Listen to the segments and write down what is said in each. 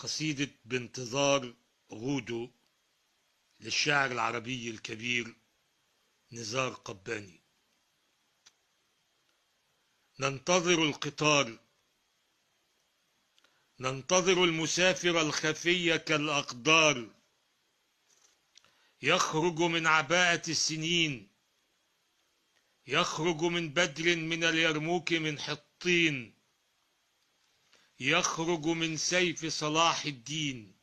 قصيدة بانتظار غودو للشاعر العربي الكبير نزار قباني. ننتظر القطار، ننتظر المسافر الخفي كالأقدار، يخرج من عباءة السنين، يخرج من بدر من اليرموك من حطين، يخرج من سيف صلاح الدين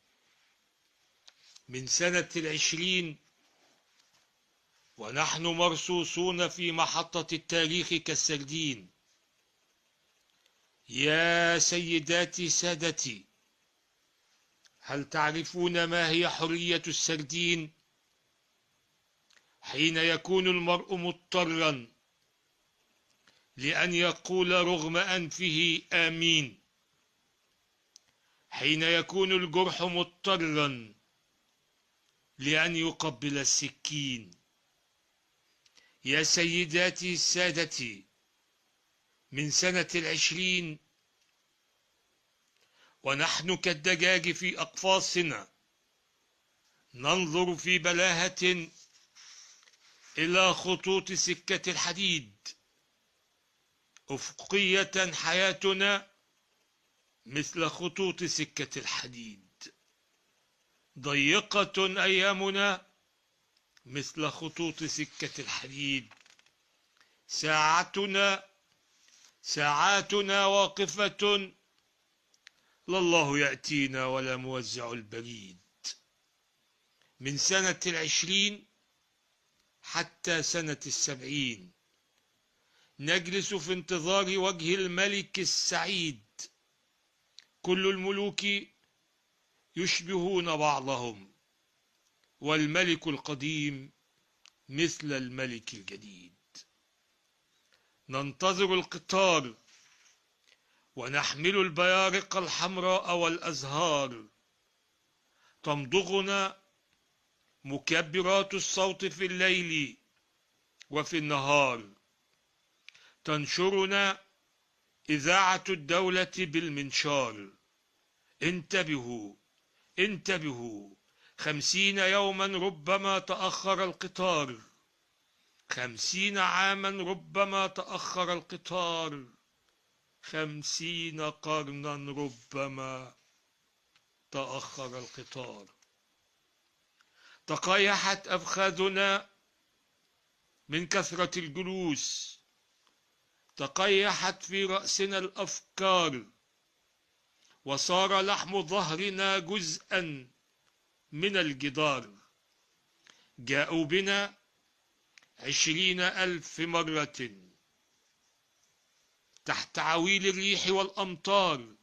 من سنة 20، ونحن مرصوصون في محطة التاريخ كالسردين. يا سيداتي سادتي، هل تعرفون ما هي حرية السردين؟ حين يكون المرء مضطرا لأن يقول رغم أنفه آمين، حين يكون الجرح مضطرا لأن يقبل السكين. يا سيداتي سادتي، من سنة 20 ونحن كالدجاج في أقفاصنا ننظر في بلاهة إلى خطوط سكة الحديد. أفقية حياتنا مثل خطوط سكة الحديد، ضيقة أيامنا مثل خطوط سكة الحديد. ساعاتنا واقفة، لله يأتينا ولا موزع البريد. من سنة 20 حتى سنة 70 نجلس في انتظار وجه الملك السعيد. كل الملوك يشبهون بعضهم، والملك القديم مثل الملك الجديد. ننتظر القطار ونحمل البيارق الحمراء والأزهار. تمضغنا مكبرات الصوت في الليل وفي النهار. تنشرنا إذاعة الدولة بالمنشار. انتبهوا انتبهوا، 50 يوما ربما تأخر القطار، 50 عاما ربما تأخر القطار، 50 قرنا ربما تأخر القطار. تقيحت أفخاذنا من كثرة الجلوس، تقيحت في رأسنا الأفكار، وصار لحم ظهرنا جزءا من الجدار. جاءوا بنا 20,000 مرة تحت عويل الريح والأمطار،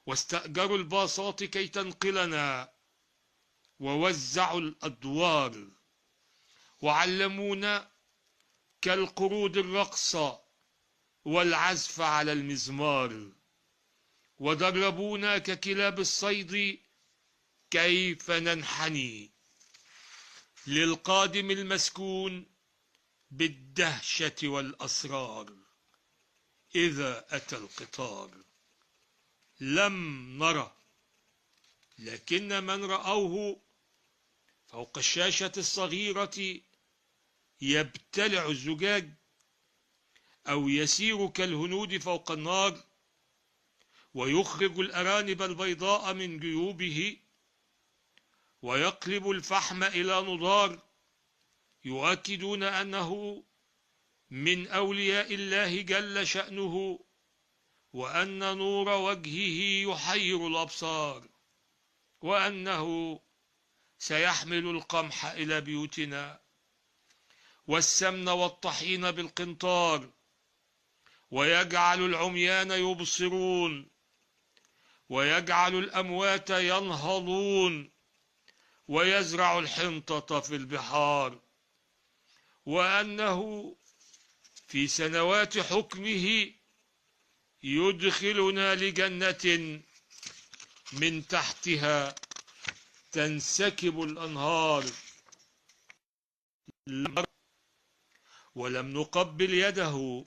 واستأجروا الباصات كي تنقلنا، ووزعوا الأدوار، وعلمونا كالقرود الرقص والعزف على المزمار، ودربونا ككلاب الصيد كيف ننحني للقادم المسكون بالدهشة والأسرار. إذا أتى القطار لم نرى، لكن من رأوه فوق الشاشة الصغيرة يبتلع الزجاج، أو يسير كالهنود فوق النار، ويخرج الأرانب البيضاء من جيوبه، ويقلب الفحم إلى نضار، يؤكدون أنه من أولياء الله جل شأنه، وأن نور وجهه يحير الأبصار، وأنه سيحمل القمح إلى بيوتنا، والسمن والطحين بالقنطار، ويجعل العميان يبصرون، ويجعل الأموات ينهضون، ويزرع الحنطة في البحار، وأنه في سنوات حكمه يدخلنا لجنة من تحتها تنسكب الأنهار. ولم نقبل يده،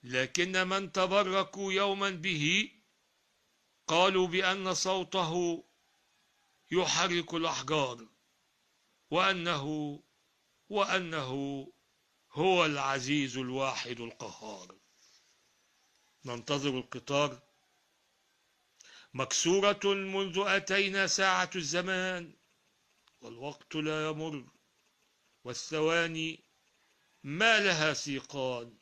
لكن من تبركوا يوما به قالوا بأن صوته يحرك الأحجار، وأنه هو العزيز الواحد القهار. ننتظر القطار مكسورة منذ أتينا ساعة الزمان، والوقت لا يمر، والثواني ما لها سيقان،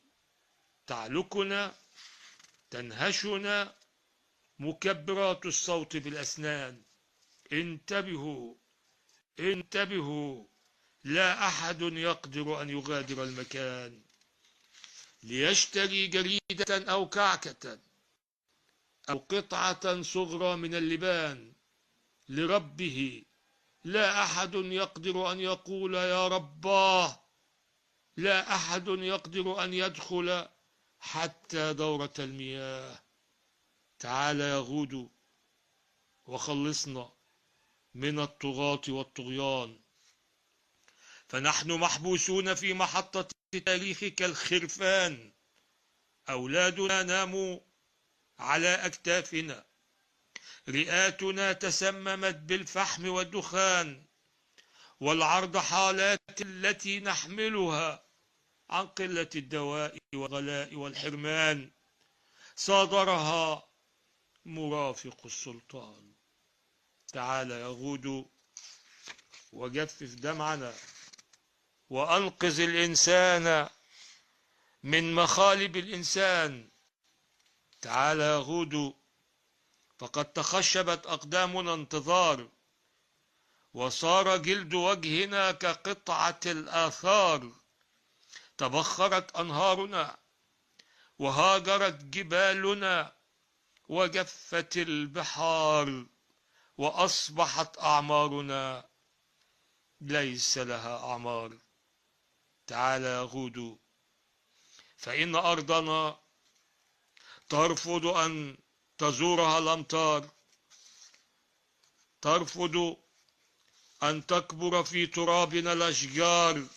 تعلكنا تنهشنا مكبرات الصوت بالأسنان. انتبهوا انتبهوا، لا أحد يقدر أن يغادر المكان ليشتري جريدة أو كعكة أو قطعة صغرى من اللبان لربه. لا أحد يقدر أن يقول يا رباه، لا أحد يقدر أن يدخل حتى دورة المياه. تعال يا غود وخلصنا من الطغاة والطغيان، فنحن محبوسون في محطة التاريخ كالخرفان. أولادنا ناموا على أكتافنا، رئاتنا تسممت بالفحم والدخان، والعرض حالات التي نحملها عن قلة الدواء والغلاء والحرمان صادرها مرافق السلطان. تعال يا غود وجفف دمعنا وأنقذ الإنسان من مخالب الإنسان. تعال يا غود، فقد تخشبت أقدامنا انتظار، وصار جلد وجهنا كقطعة الآثار. تبخرت أنهارنا وهاجرت جبالنا وجفت البحار، وأصبحت أعمارنا ليس لها أعمار. تعال يا غود، فإن أرضنا ترفض أن تزورها الأمطار، ترفض أن تكبر في ترابنا الأشجار.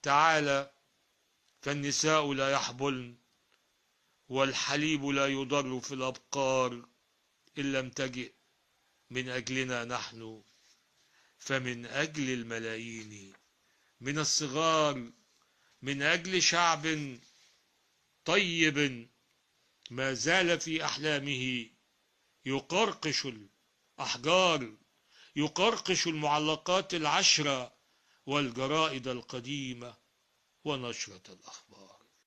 تعال، فالنساء لا يحبلن والحليب لا يضر في الأبقار. إن لم تجئ من أجلنا نحن فمن أجل الملايين من الصغار، من أجل شعب طيب ما زال في أحلامه يقرقش الأحجار، يقرقش المعلقات العشرة والجرائد القديمة ونشرة الأخبار.